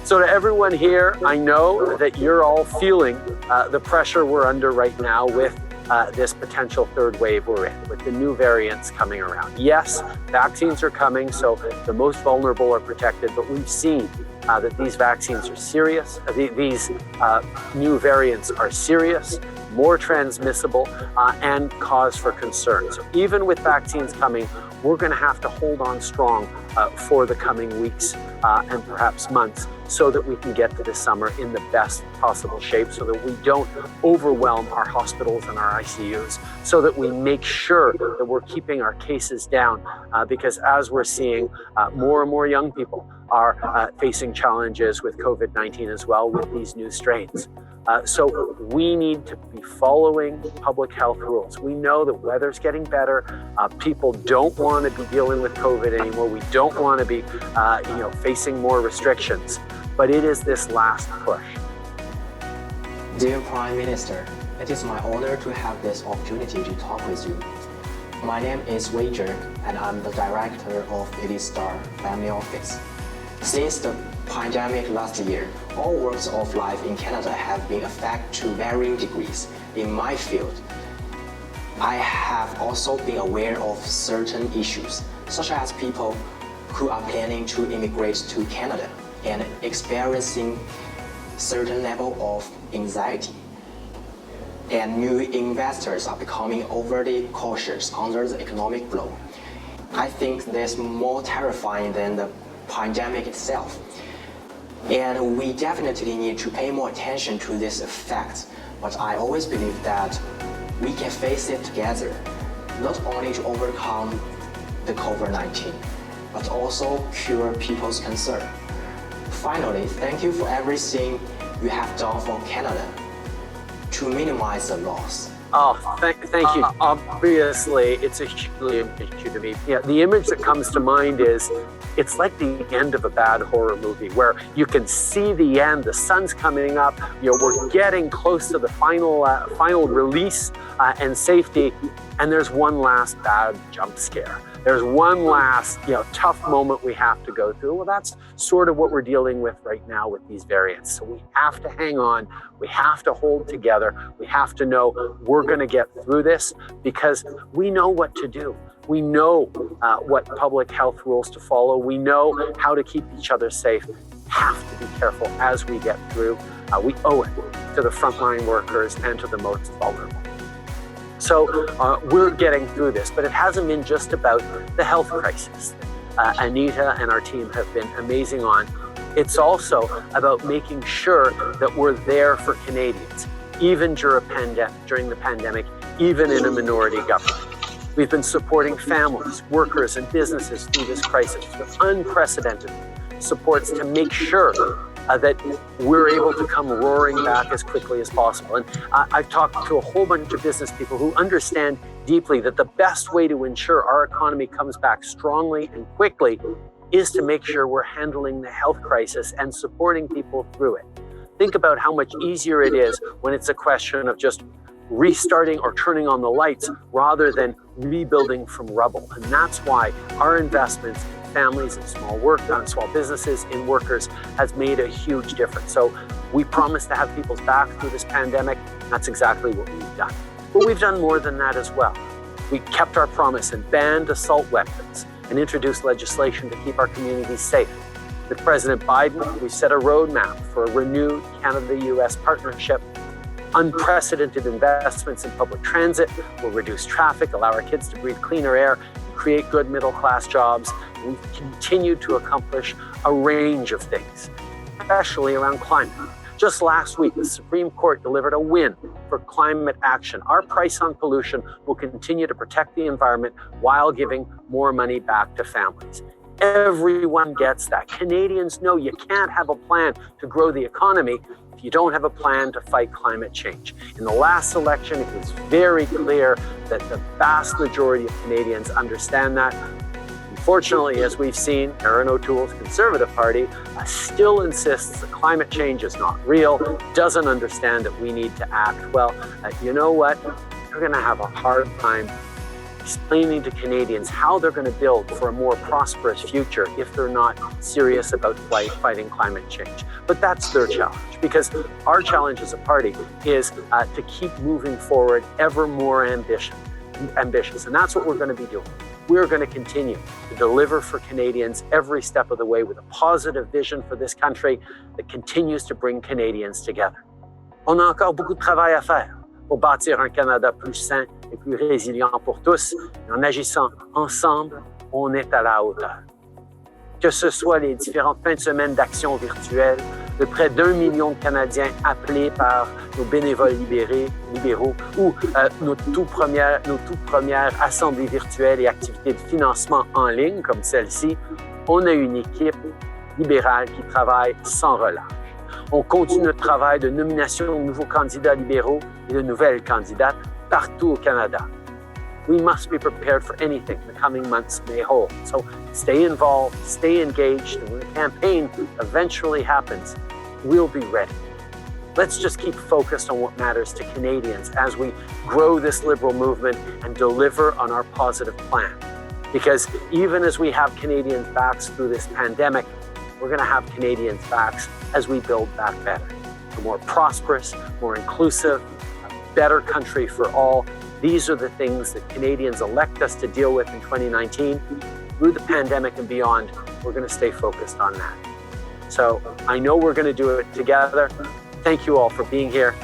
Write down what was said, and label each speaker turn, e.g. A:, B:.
A: So to everyone here, I know that you're all feeling the pressure we're under right now with this potential third wave we're in, with the new variants coming around. Yes, vaccines are coming, so the most vulnerable are protected, but we've seen that these vaccines are serious. These new variants are serious, more transmissible, and cause for concern. So even with vaccines coming, we're going to have to hold on strong for the coming weeks and perhaps months so that we can get to this summer in the best possible shape, so that we don't overwhelm our hospitals and our ICUs, so that we make sure that we're keeping our cases down, because as we're seeing, more and more young people are facing challenges with COVID-19 as well with these new strains. So we need to be following public health rules. We know that weather's getting better. People don't want to be dealing with COVID anymore. We don't want to be, facing more restrictions. But it is this last push.
B: Dear Prime Minister, it is my honor to have this opportunity to talk with you. My name is Wei Zheng, and I'm the director of Elitestar Family Office. Since the pandemic last year, all walks of life in Canada have been affected to varying degrees. In my field, I have also been aware of certain issues, such as people who are planning to immigrate to Canada and experiencing certain level of anxiety. And new investors are becoming overly cautious under the economic blow. I think that's more terrifying than the pandemic itself. And we definitely need to pay more attention to this effect. But I always believe that we can face it together, not only to overcome the COVID-19, but also cure people's concern. Finally, thank you for everything you have done for Canada to minimize the loss.
A: Oh, thank you. Obviously, it's a hugely issue to me. Yeah, the image that comes to mind is it's like the end of a bad horror movie where you can see the end, the sun's coming up, we're getting close to the final release and safety, and there's one last bad jump scare. There's one last, tough moment we have to go through. Well, that's sort of what we're dealing with right now with these variants. So we have to hang on. We have to hold together. We have to know we're going to get through this because we know what to do. We know what public health rules to follow. We know how to keep each other safe. We have to be careful as we get through. We owe it to the frontline workers and to the most vulnerable. So we're getting through this, but it hasn't been just about the health crisis. Anita and our team have been amazing on. It's also about making sure that we're there for Canadians, even during the pandemic, even in a minority government. We've been supporting families, workers, and businesses through this crisis with unprecedented supports to make sure that we're able to come roaring back as quickly as possible. And I've talked to a whole bunch of business people who understand deeply that the best way to ensure our economy comes back strongly and quickly is to make sure we're handling the health crisis and supporting people through it. Think about how much easier it is when it's a question of just restarting or turning on the lights rather than rebuilding from rubble. And that's why our investments in families and small businesses, in workers has made a huge difference. So we promised to have people's back through this pandemic. That's exactly what we've done. But we've done more than that as well. We kept our promise and banned assault weapons and introduced legislation to keep our communities safe. With President Biden, we set a roadmap for a renewed Canada-US partnership. Unprecedented investments in public transit will reduce traffic, allow our kids to breathe cleaner air, and create good middle-class jobs. We've continued to accomplish a range of things, especially around climate. Just last week, the Supreme Court delivered a win for climate action. Our price on pollution will continue to protect the environment while giving more money back to families. Everyone gets that. Canadians know you can't have a plan to grow the economy if you don't have a plan to fight climate change. In the last election, it was very clear that the vast majority of Canadians understand that. Unfortunately, as we've seen, Erin O'Toole's Conservative Party still insists that climate change is not real, doesn't understand that we need to act. Well, you know what? You're going to have a hard time explaining to Canadians how they're going to build for a more prosperous future if they're not serious about fighting climate change. But that's their challenge, because our challenge as a party is to keep moving forward ever more ambitious. And that's what we're going to be doing. We're going to continue to deliver for Canadians every step of the way with a positive vision for this country that continues to bring Canadians together. On a encore beaucoup de travail à faire pour bâtir un Canada plus sain et plus résilient pour tous. Et en agissant ensemble, on est à la hauteur. Que ce soit les différentes fins de semaine d'actions virtuelles, de près d'1 million de Canadiens appelés par nos bénévoles libéraux ou nos toutes premières assemblées virtuelles et activités de financement en ligne comme celle-ci, on a une équipe libérale qui travaille sans relâche. On continue notre travail de nomination de nouveaux candidats libéraux et de nouvelles candidates partout au Canada. We must be prepared for anything the coming months may hold. So stay involved, stay engaged, and when the campaign eventually happens, we'll be ready. Let's just keep focused on what matters to Canadians as we grow this Liberal movement and deliver on our positive plan. Because even as we have Canadians' backs through this pandemic, we're going to have Canadians' backs as we build back better. A more prosperous, more inclusive, a better country for all. These are the things that Canadians elect us to deal with in 2019. Through the pandemic and beyond, we're going to stay focused on that. So I know we're going to do it together. Thank you all for being here.